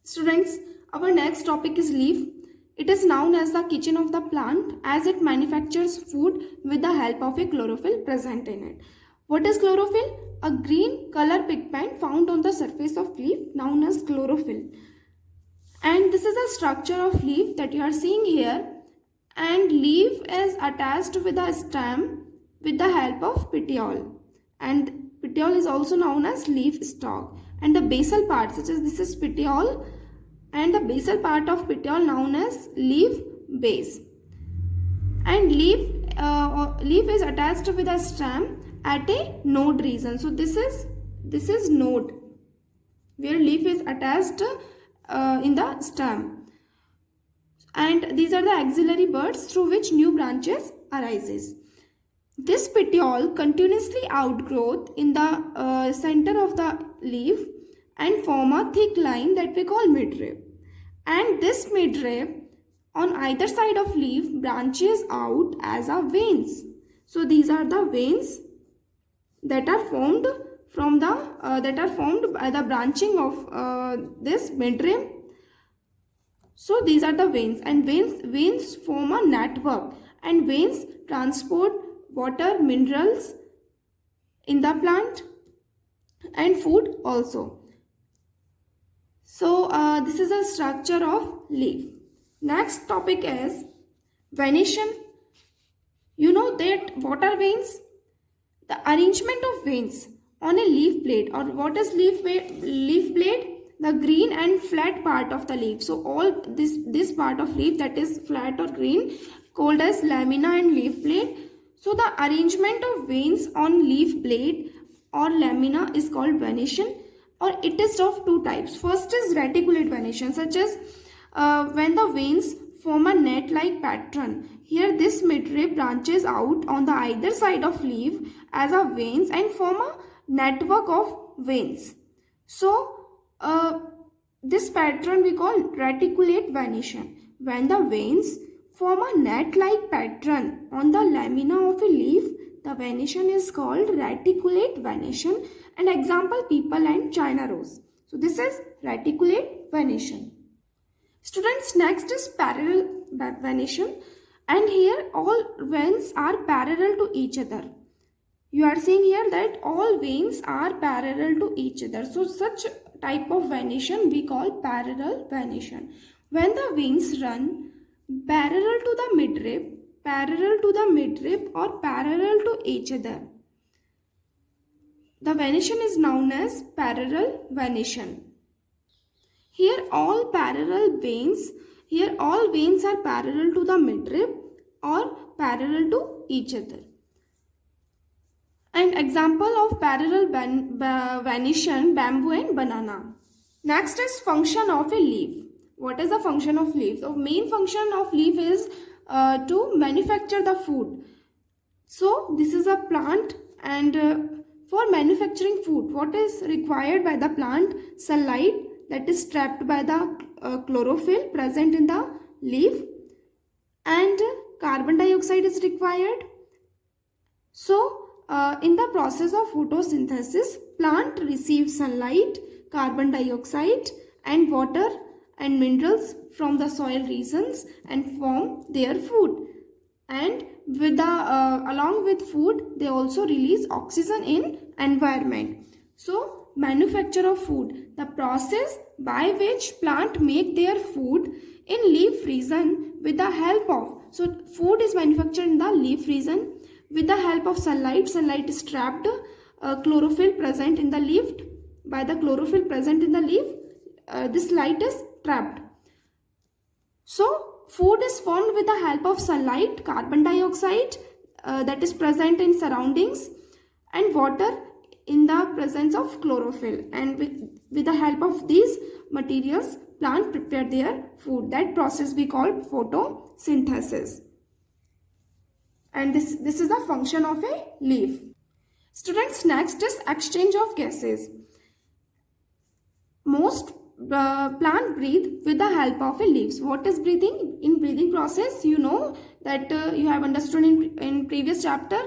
Students, our next topic is leaf. It is known as the kitchen of the plant as it manufactures food with the help of a chlorophyll present in it. What is chlorophyll? A green color pigment found on the surface of leaf known as chlorophyll. And this is the structure of leaf that you are seeing here. And leaf is attached with a stem with the help of petiole. And petiole is also known as leaf stalk. And the basal part, such as this is petiole, and the basal part of petiole known as leaf base. And leaf is attached with a stem at a node region. So this is node where leaf is attached in the stem. And these are the axillary buds through which new branches arises. This petiole continuously outgrowth in the center of the leaf and form a thick line that we call midrib. And this midrib on either side of leaf branches out as a veins. So these are the veins that are formed from the by the branching of this midrib. So these are the veins, and veins form a network, and veins transport water, minerals in the plant and food also. So this is a structure of leaf. Next topic is venation. You know that what are veins? The arrangement of veins on a leaf blade. Or what is leaf blade? The green and flat part of the leaf. So all this part of leaf that is flat or green called as lamina and leaf blade. So the arrangement of veins on leaf blade or lamina is called venation, or it is of two types. First is reticulate venation, such as when the veins form a net-like pattern. Here this midrib branches out on the either side of leaf as a veins and form a network of veins. So this pattern we call reticulate venation. When the veins form a net-like pattern on the lamina of a leaf, the venation is called reticulate venation. And example, people and China rose. So this is reticulate venation. Students, next is parallel venation, and here all veins are parallel to each other. You are seeing here that all veins are parallel to each other. So such type of venation we call parallel venation. When the veins run parallel to the midrib or parallel to each other, the venation is known as parallel venation. Here all veins are parallel to the midrib or parallel to each other. And example of parallel venation, bamboo and banana. Next is function of a leaf. What is the function of leaf? The main function of leaf is to manufacture the food. So this is a plant, and for manufacturing food, what is required by the plant? Sunlight that is trapped by the chlorophyll present in the leaf, and carbon dioxide is required. So in the process of photosynthesis, plant receives sunlight, carbon dioxide and water and minerals from the soil regions and form their food. And with along with food, they also release oxygen in environment. So manufacture of food, the process by which plant make their food in leaf region with the help of, so food is manufactured in the leaf region with the help of sunlight. Sunlight is trapped, chlorophyll present in the leaf. By the chlorophyll present in the leaf, this light is trapped. So food is formed with the help of sunlight, carbon dioxide that is present in surroundings, and water in the presence of chlorophyll. And with the help of these materials, plant prepare their food. That process we call photosynthesis. And this is the function of a leaf. Students, next is exchange of gases. Most plant breathe with the help of a leaves. What is breathing? In breathing process, you know that you have understood in previous chapter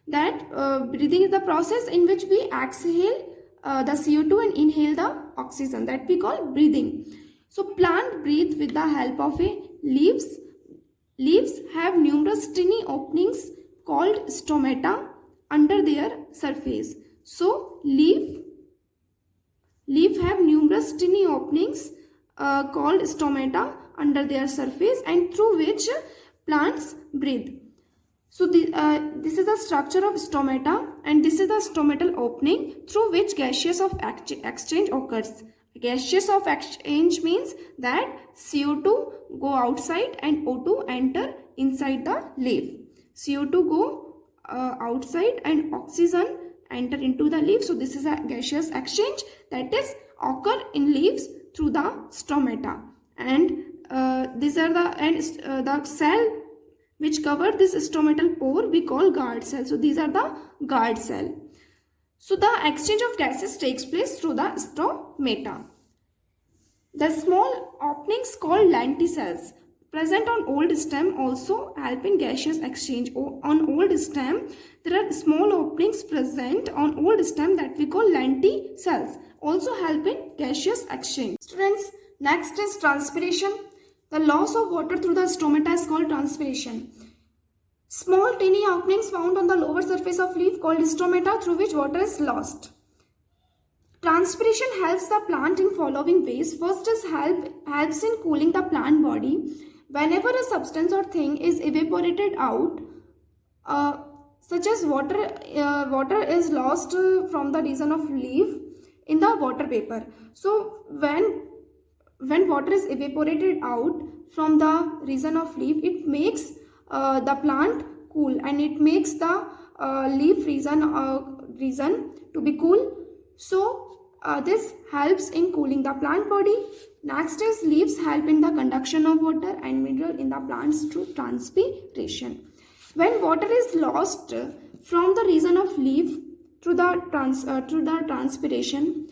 that breathing is the process in which we exhale the CO2 and inhale the oxygen, that we call breathing. So plant breathe with the help of a leaves. Leaves have numerous tiny openings called stomata under their surface. So leaf have numerous tiny openings called stomata under their surface, and through which plants breathe. So this is the structure of stomata, and this is the stomatal opening through which gaseous of exchange occurs. Gaseous of exchange means that CO2 go outside and O2 enter inside the leaf. CO2 go outside and oxygen enter into the leaf. So this is a gaseous exchange that is occur in leaves through the stomata, and these are the cell which cover this stomatal pore we call guard cell. So these are the guard cell. So the exchange of gases takes place through the stomata. The small openings called lenticels present on old stem also help in gaseous exchange. On old stem there are small openings present on old stem that we call lenticels, also help in gaseous exchange. Students, next is transpiration. The loss of water through the stomata is called transpiration. Small tiny openings found on the lower surface of leaf called stomata through which water is lost. Transpiration helps the plant in following ways. First is helps in cooling the plant body. Whenever a substance or thing is evaporated out, such as water is lost from the reason of leaf in the water vapor. So when water is evaporated out from the region of leaf, it makes the plant cool, and it makes the leaf region to be cool. So this helps in cooling the plant body. Next is leaves help in the conduction of water and mineral in the plants through transpiration. When water is lost from the region of leaf through the transpiration,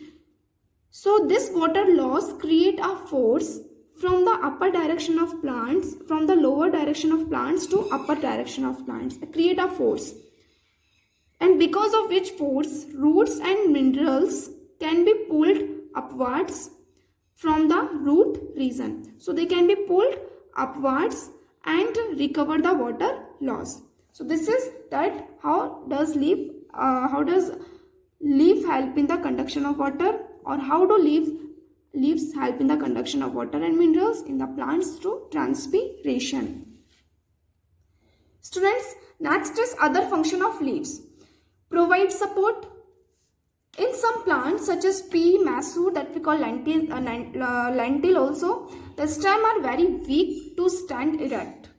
so this water loss create a force from the upper direction of plants, from the lower direction of plants to upper direction of plants, create a force, and because of which force roots and minerals can be pulled upwards from the root region. So they can be pulled upwards and recover the water loss. So this is that how does leaf help in the conduction of water, or how do leaves help in the conduction of water and minerals in the plants through transpiration. Students, next is other function of leaves. Provide support. In some plants such as pea, masoor, that we call lentil also, the stem are very weak to stand erect.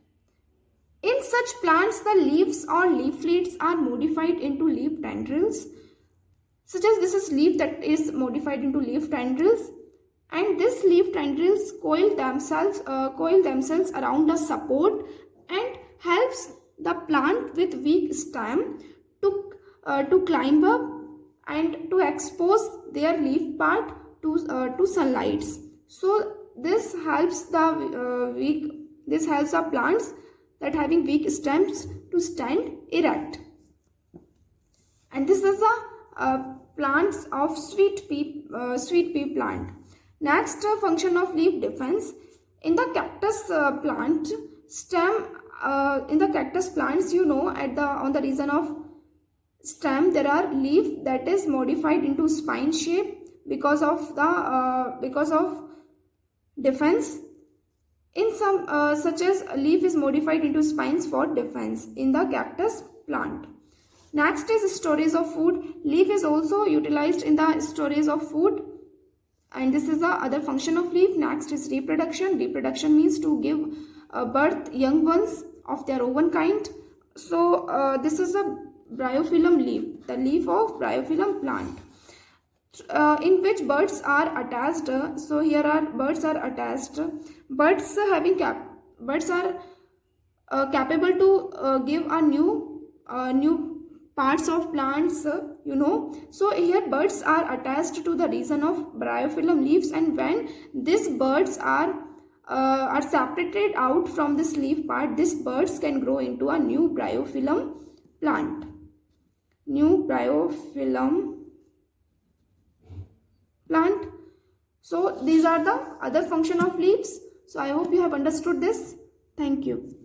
In such plants, the leaves or leaflets are modified into leaf tendrils. Such as this is leaf that is modified into leaf tendrils, and this leaf tendrils coil themselves around the support and helps the plant with weak stem to climb up and to expose their leaf part to sunlight. So this helps the plants that having weak stems to stand erect. And this is the plants of sweet pea plant. Next function of leaf defense. In the cactus plant stem, in the cactus plants, you know, on the region of stem there are leaf that is modified into spine shape because of defense. In some such as leaf is modified into spines for defense in the cactus plant. Next is storage of food. Leaf is also utilized in the storage of food, and this is the other function of leaf. Next is reproduction. Reproduction means to give birth young ones of their own kind. So this is a bryophyllum leaf, the leaf of bryophyllum plant, in which birds are attached. So here are birds are attached. Birds are capable to give a new parts of plants, you know. So here birds are attached to the region of bryophyllum leaves, and when these birds are separated out from this leaf part, these birds can grow into a new bryophyllum plant. New bryophyllum plant. So these are the other function of leaves. So I hope you have understood this. Thank you.